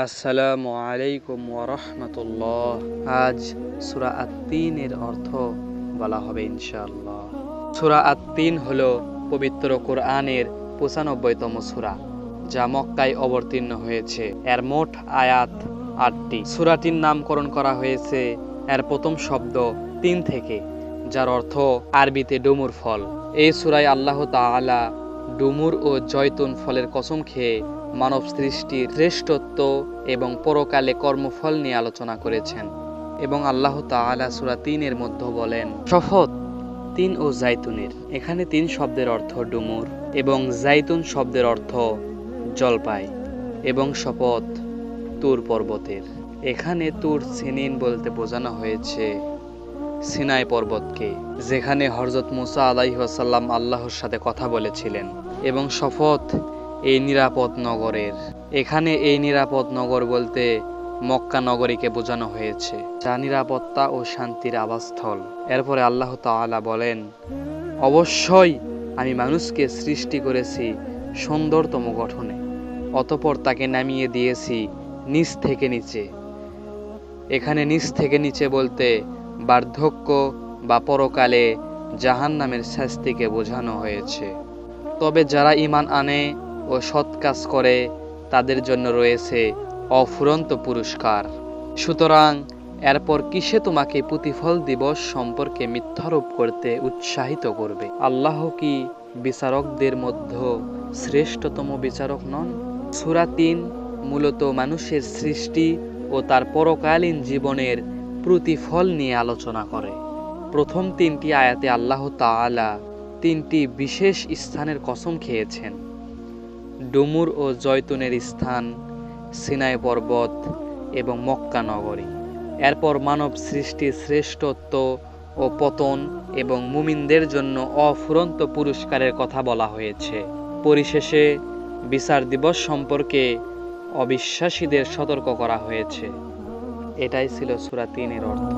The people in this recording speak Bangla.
আসসালামু আলাইকুম ওয়া রাহমাতুল্লাহ। আজ সূরা আত-তিনের অর্থ বলা হবে ইনশাআল্লাহ। সূরা আত-তিন হলো পবিত্র কোরআনের ৯৫তম সূরা, যা মক্কায় অবতীর্ণ হয়েছে। এর মোট আয়াত ৮টি। সূরাটির নামকরণ করা হয়েছে এর প্রথম শব্দ তিন থেকে, যার অর্থ আরবিতে ডুমুর ফল। এই সূরায় আল্লাহ তাআলা ডুমুর ও জয়তুন ফলের কসম খেয়ে মানব সৃষ্টির শ্রেষ্ঠত্ব এবং পরকালে কর্মফল নিয়ে আলোচনা করেছেন। এবং আল্লাহ তাআলা সূরা ৩-এর মধ্যে বলেন, শপথ তিন ও জাইতুনের। এখানে তিন শব্দের অর্থ ডুমুর এবং জাইতুন শব্দের অর্থ জলপাই, এবং শপথ তুর পর্বতের। এখানে তুর সিনিন বলতে বোঝানো হয়েছে সিনাই পর্বতকে, যেখানে হযরত মুসা আলাইহিস সালাম আল্লাহর সাথে কথা বলেছিলেন। এবং শপথ এই নিরাপদ নগরের। এখানে এই নিরাপদ নগর বলতে মক্কা নগরীকে বোঝানো হয়েছে, যা নিরাপত্তা ও শান্তির আবাসস্থল। এরপরে আল্লাহ তাআলা বলেন, অবশ্যই আমি মানুষকে সৃষ্টি করেছি সুন্দরতম গঠনে, অতঃপর তাকে নামিয়ে দিয়েছি নিচ থেকে নিচে। এখানে নিচ থেকে নিচে বলতে বার্ধক্য বা পরকালে জাহান্নামের শাস্তিকে বোঝানো হয়েছে। তবে যারা ঈমান আনে ও সৎ কাজ করে তাদের জন্য রয়েছে অফুরন্ত পুরস্কার। সুতরাং এরপর কিসে তোমাকে প্রতিফল দিবস সম্পর্কে মিথ্যারোপ করতে উৎসাহিত করবে? আল্লাহ কি বিচারকদের মধ্যে শ্রেষ্ঠতম বিচারক নন? সূরা ৩ মূলত মানুষের সৃষ্টি ও তার পরকালীন জীবনের প্রতিফল নিয়ে আলোচনা করে। প্রথম ৩টি আয়াতে আল্লাহ তাআলা ৩টি বিশেষ স্থানের কসম খেয়েছেন। ডুমুর ও জয়তুনের স্থান, সিনাই পর্বত এবং মক্কা নগরী। এরপর মানব সৃষ্টির শ্রেষ্ঠত্ব ও পতন এবং মুমিনদের জন্য অফুরন্ত পুরস্কারের কথা বলা হয়েছে। পরিশেষে বিচার দিবস সম্পর্কে অবিশ্বাসীদের সতর্ক করা হয়েছে। এটাই ছিল সূরা ৩-এর অর্থ।